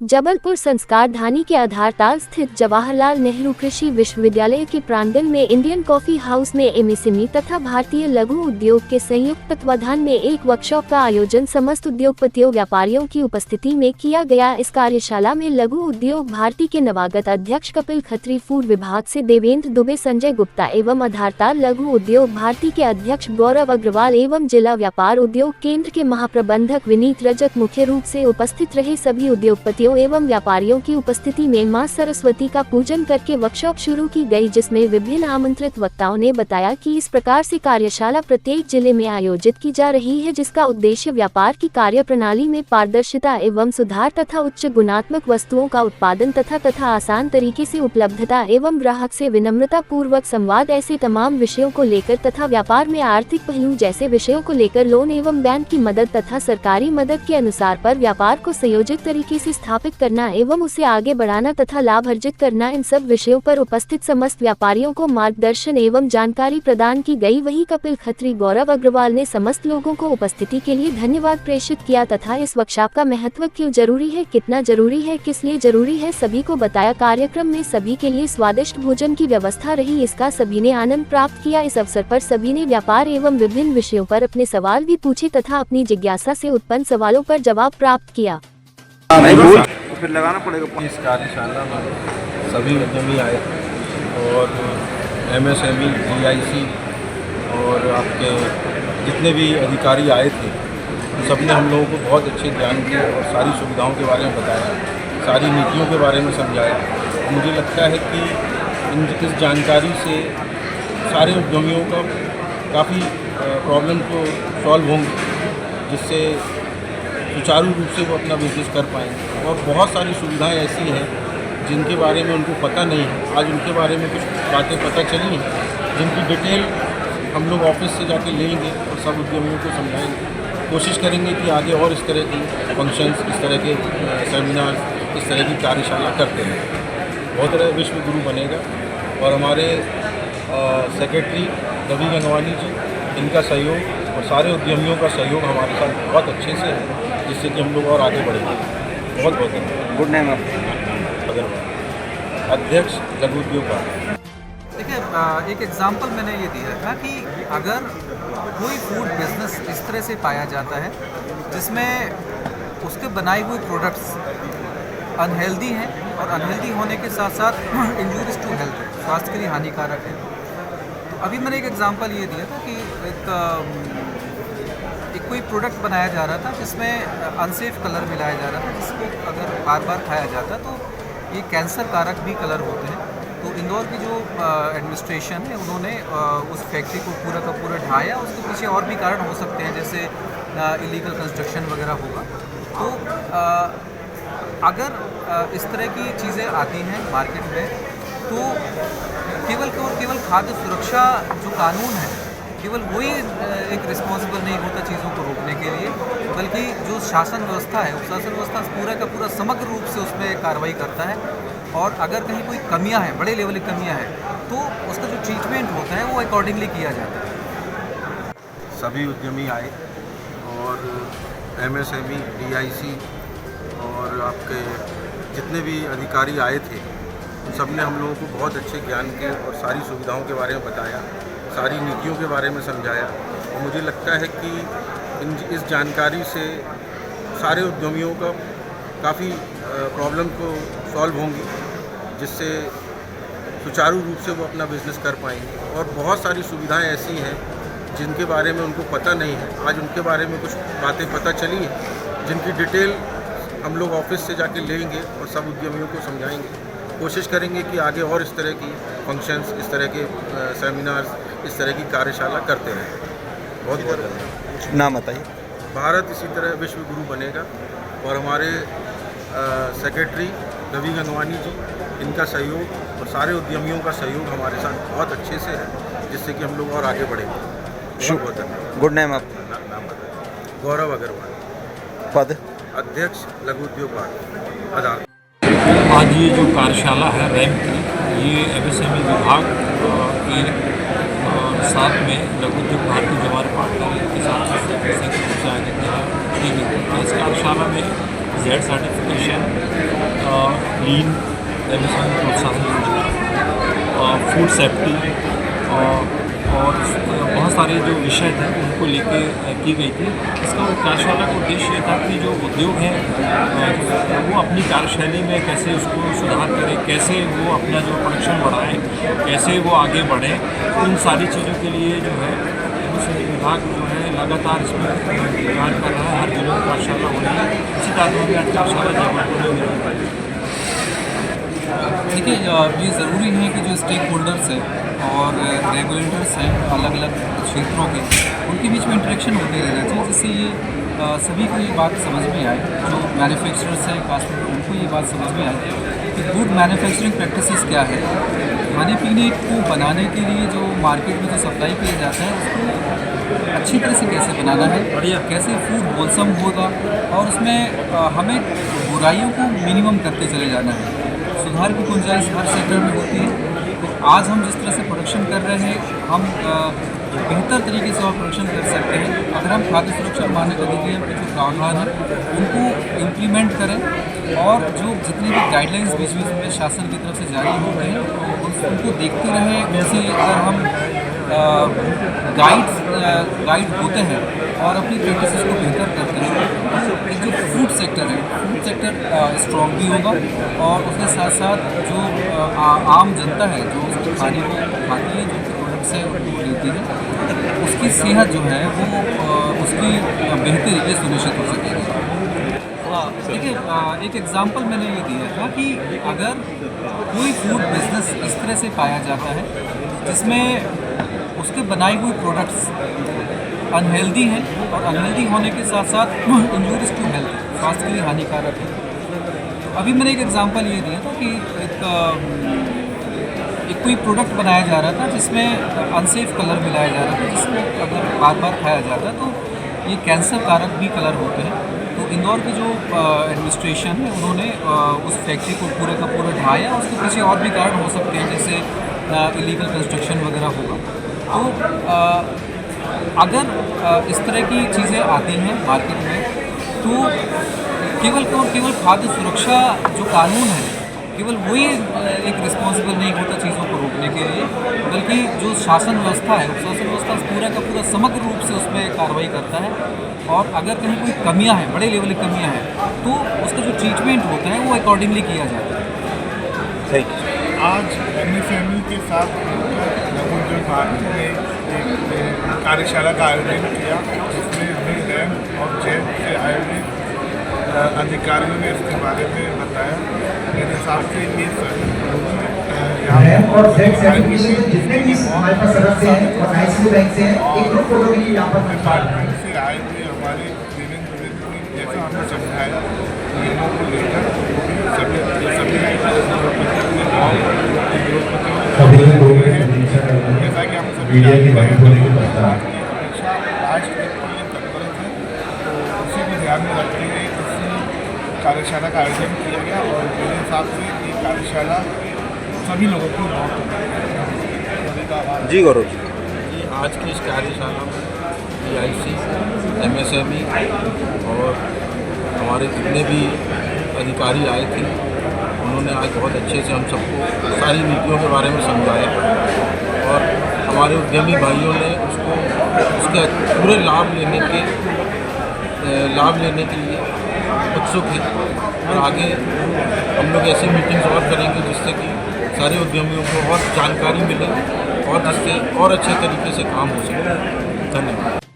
जबलपुर संस्कार धानी के आधारताल स्थित जवाहरलाल नेहरू कृषि विश्वविद्यालय के प्रांगण में इंडियन कॉफी हाउस में एमएसएमई तथा भारतीय लघु उद्योग के संयुक्त तत्वाधान में एक वर्कशॉप का आयोजन समस्त उद्योगपतियों व्यापारियों की उपस्थिति में किया गया। इस कार्यशाला में लघु उद्योग भारती के नवागत अध्यक्ष कपिल खत्री, फूड विभाग से देवेंद्र दुबे, संजय गुप्ता एवं आधारताल लघु उद्योग भारती के अध्यक्ष गौरव अग्रवाल एवं जिला व्यापार उद्योग केंद्र के महाप्रबंधक विनीत रजक मुख्य रूप से उपस्थित रहे। सभी उद्योगपतियों एवं व्यापारियों की उपस्थिति में मां सरस्वती का पूजन करके वर्कशॉप शुरू की गई, जिसमें विभिन्न आमंत्रित वक्ताओं ने बताया कि इस प्रकार से कार्यशाला प्रत्येक जिले में आयोजित की जा रही है, जिसका उद्देश्य व्यापार की कार्य प्रणाली में पारदर्शिता एवं सुधार तथा उच्च गुणात्मक वस्तुओं का उत्पादन तथा आसान तरीके से उपलब्धता एवं ग्राहक से विनम्रता पूर्वक संवाद, ऐसे तमाम विषयों को लेकर तथा व्यापार में आर्थिक पहलू जैसे विषयों को लेकर लोन एवं बैंक की मदद तथा सरकारी मदद के अनुसार पर व्यापार को संयोजित तरीके से स्थापित करना एवं उसे आगे बढ़ाना तथा लाभ अर्जित करना, इन सब विषयों पर उपस्थित समस्त व्यापारियों को मार्गदर्शन एवं जानकारी प्रदान की गई। वहीं कपिल खत्री, गौरव अग्रवाल ने समस्त लोगों को उपस्थिति के लिए धन्यवाद प्रेषित किया तथा इस वर्कशॉप का महत्व क्यों जरूरी है, कितना जरूरी है, किस लिए जरूरी है, सभी को बताया। कार्यक्रम में सभी के लिए स्वादिष्ट भोजन की व्यवस्था रही, इसका सभी ने आनंद प्राप्त किया। इस अवसर पर सभी ने व्यापार एवं विभिन्न विषयों पर अपने सवाल भी पूछे तथा अपनी जिज्ञासा से उत्पन्न सवालों पर जवाब प्राप्त किया। फिर लगाना पड़ेगा। इस कार्यशाला में सभी उद्यमी आए और एमएसएमई, डीआईसी और आपके जितने भी अधिकारी आए थे, सबने हम लोगों को बहुत अच्छे ज्ञान दिए और सारी सुविधाओं के बारे में बताया, सारी नीतियों के बारे में समझाया। मुझे लगता है कि इस जानकारी से सारे उद्यमियों का काफ़ी प्रॉब्लम को सॉल्व होंगे, जिससे सुचारू रूप से वो अपना बिजनेस कर पाएंगे। और बहुत सारी सुविधाएं ऐसी हैं जिनके बारे में उनको पता नहीं है, आज उनके बारे में कुछ बातें पता चली हैं, जिनकी डिटेल हम लोग ऑफिस से जाके लेंगे और सब उद्यमियों को समझाएंगे। कोशिश करेंगे कि आगे और इस तरह की फंक्शंस, इस तरह के सेमिनार, इस तरह की कार्यशाला करते हैं। बहुत तरह विश्व गुरु बनेगा। और हमारे सेक्रेटरी रवि गंगवानी जी, इनका सहयोग और सारे उद्यमियों का सहयोग हमारे साथ बहुत अच्छे से है, जिससे कि हम लोग और आगे बढ़ेंगे। बहुत बहुत धन्यवाद। गुड नेम आप? अध्यक्ष लघु उद्योग भारती। देखिए, एक एग्जांपल मैंने ये दिया था कि अगर कोई फूड बिजनेस इस तरह से पाया जाता है जिसमें उसके बनाए हुए प्रोडक्ट्स अनहेल्दी हैं और अनहेल्दी होने के साथ साथ इंजूरियस टू हेल्थ है, स्वास्थ्य के लिए हानिकारक है। तो अभी मैंने एक एग्जांपल ये दिया था कि एक कोई प्रोडक्ट बनाया जा रहा था जिसमें अनसेफ कलर मिलाया जा रहा था, जिसको अगर बार बार खाया जाता तो ये कैंसर कारक भी कलर होते हैं। तो इंदौर की जो एडमिनिस्ट्रेशन है, उन्होंने उस फैक्ट्री को पूरा का पूरा ढाया। उसके पीछे और भी कारण हो सकते हैं, जैसे इलीगल कंस्ट्रक्शन वगैरह होगा। तो अगर इस तरह की चीज़ें आती हैं मार्केट में, तो केवल खाद्य सुरक्षा जो कानून है, केवल वही एक रिस्पॉन्सिबल नहीं होता चीज़ों को रोकने के लिए, बल्कि जो शासन व्यवस्था है, शासन व्यवस्था पूरा का पूरा समग्र रूप से उसमें कार्रवाई करता है। और अगर कहीं कोई कमियां हैं, बड़े लेवल की कमियां हैं, तो उसका जो ट्रीटमेंट होता है वो अकॉर्डिंगली किया जाता है। सभी उद्यमी आए और एमएसएमई, डीआईसी और आपके जितने भी अधिकारी आए थे, सबने हम लोगों को बहुत अच्छे ज्ञान के और सारी सुविधाओं के बारे में बताया, सारी नीतियों के बारे में समझाया। और मुझे लगता है कि इस जानकारी से सारे उद्यमियों का काफ़ी प्रॉब्लम को सॉल्व होंगी, जिससे सुचारू रूप से वो अपना बिजनेस कर पाएंगे। और बहुत सारी सुविधाएं ऐसी हैं जिनके बारे में उनको पता नहीं है, आज उनके बारे में कुछ बातें पता चली हैं, जिनकी डिटेल हम लोग ऑफिस से जाके लेंगे और सब उद्यमियों को समझाएंगे। कोशिश करेंगे कि आगे और इस तरह की फंक्शंस, इस तरह के सेमिनार्स, इस तरह की कार्यशाला करते रहें। बहुत बहुत धन्यवाद। नाम बताइए। भारत इसी तरह विश्व गुरु बनेगा। और हमारे सेक्रेटरी रवि गंगवानी जी, इनका सहयोग और सारे उद्यमियों का सहयोग हमारे साथ बहुत अच्छे से है, जिससे कि हम लोग और आगे बढ़ेंगे। बहुत बहुत धन्यवाद। गुड नेम आप? नाम बताइए। गौरव अग्रवाल, पद? अध्यक्ष लघु उद्योग भारती, आधार। आज ये जो कार्यशाला है रैंक की, ये एमएसएमई विभाग के साथ में लघु उद्योग भारती जो हमारे पार्टनर के साथ आयोजित की गई। इस कार्यशाला में जेड सर्टिफिकेशन, लीन एमएसएमई प्रोत्साहन योजना, फूड सेफ्टी और बहुत सारे जो विषय थे उनको लेके की गई थी। इसका कार्यशाला का उद्देश्य ये था कि जो उद्योग हैं वो अपनी कार्यशैली में कैसे उसको सुधार करें, कैसे वो अपना जो प्रोडक्शन बढ़ाएं, कैसे वो आगे बढ़ें। इन सारी चीज़ों के लिए जो है विभाग जो है लगातार इसमें कार्य कर रहा है। हर जिलों में कार्यशाला हो रही है। इसी तरह में आज कार्यशाला जबलपुर में हो रही है। देखिए, ये ज़रूरी है कि जो स्टेक होल्डर्स हैं और रेगुलेटर्स हैं अलग अलग क्षेत्रों के, उनके बीच में इंटरेक्शन होते रहना चाहिए, जिससे ये सभी को ये बात समझ में आए, जो मैन्युफैक्चरर्स हैं कास्ट उनको ये बात समझ में आए कि गुड मैन्युफैक्चरिंग प्रैक्टिसेस क्या है। खाने पीने को बनाने के लिए जो मार्केट में जो सप्लाई किया जाता है उसको अच्छी तरह से कैसे बनाना है, कैसे फूड होलसम होगा, और उसमें हमें बुराइयों को मिनिमम करते चले जाना है। सुधार की गुंजाइश हर सेक्टर में होती है। तो आज हम जिस तरह से प्रोडक्शन कर रहे हैं, हम बेहतर तरीके से और प्रोडक्शन कर सकते हैं अगर हम खाद्य सुरक्षा मानक अधिनियम के जो प्रावधान हैं उनको इम्प्लीमेंट करें, और जो जितनी भी गाइडलाइंस बीच बीच में शासन की तरफ से जारी हो रहे हैं उनको देखते रहें। जैसे अगर हम गाइड होते हैं और अपनी प्रैक्टिसेस को बेहतर करते हैं, तो एक जो फूड सेक्टर है, फूड सेक्टर स्ट्रॉन्ग भी होगा, और उसके साथ साथ जो आम जनता है जो उसके खाने को खाती है, जो प्रोडक्ट्स है उनको लेती है, उसकी सेहत जो है वो उसकी बेहतरी ये सुनिश्चित हो सकेगी। देखिए, एक एग्जांपल मैंने ये दिया था कि अगर कोई फूड बिजनेस इस तरह से पाया जाता है जिसमें उसके बनाए हुए प्रोडक्ट्स अनहेल्दी हैं, और अनहेल्दी होने के साथ साथ इंजूरियस टू हेल्थ, स्वास्थ्य के लिए हानिकारक है। तो अभी मैंने एक एग्जांपल ये दिया था कि एक कोई प्रोडक्ट बनाया जा रहा था जिसमें अनसेफ कलर मिलाया जा रहा था, जिसको अगर बार बार खाया जाता तो ये कैंसर कारक भी कलर होते हैं। तो इंदौर की जो एडमिनिस्ट्रेशन है उन्होंने उस फैक्ट्री को पूरे का पूरा ढाया। उसके पीछे और भी कारण हो सकते हैं, जैसे इलीगल कंस्ट्रक्शन वगैरह होगा। तो अगर इस तरह की चीज़ें आती हैं मार्केट में, तो केवल खाद्य सुरक्षा जो कानून है केवल वही एक रिस्पॉन्सिबल नहीं होता चीज़ों को रोकने के लिए, बल्कि जो शासन व्यवस्था है, शासन व्यवस्था पूरा का पूरा समग्र रूप से उसमें कार्रवाई करता है। और अगर कहीं कोई कमियां हैं, बड़े लेवल की कमियां हैं, तो उसका जो ट्रीटमेंट होता है वो अकॉर्डिंगली किया जाता है। आज एमएसएमई के साथ लघु उद्योग भारत ने एक कार्यशाला का आयोजन किया, जिसमें हमें रैम और जेड से आयोजित अधिकारियों ने इसके बारे में बताया। मेरे हिसाब से ये रैम और जेड सर्टिफिकेशन के जितने भी हमारे पास सदस्य हैं और आईसीआई बैंक से हैं, एक ग्रुप फोटो के लिए यहाँ पर से आए हुए हमारे देवेंद्र ने जैसा हमें समझाया नियमों को लेकर, सभी जैसा कि हम सभी हमेशा राष्ट्र के लिए तत्पर थे, तो उसी को ध्यान में रखते हुए कार्यशाला का आयोजन किया गया। और मेरे हिसाब से ये कार्यशाला सभी लोगों को जी गौरव जी, आज की इस कार्यशाला में DIC, MSME और हमारे जितने भी अधिकारी आए थे, उन्होंने आज बहुत अच्छे से हम सबको सारी नीतियों के बारे में समझाया, और हमारे उद्यमी भाइयों ने उसके पूरे लाभ लेने के लिए उत्सुक है। और आगे हम लोग ऐसी मीटिंग्स और करेंगे जिससे कि सारे उद्यमियों को और जानकारी मिले और जिससे और अच्छे तरीके से काम हो सके। धन्यवाद।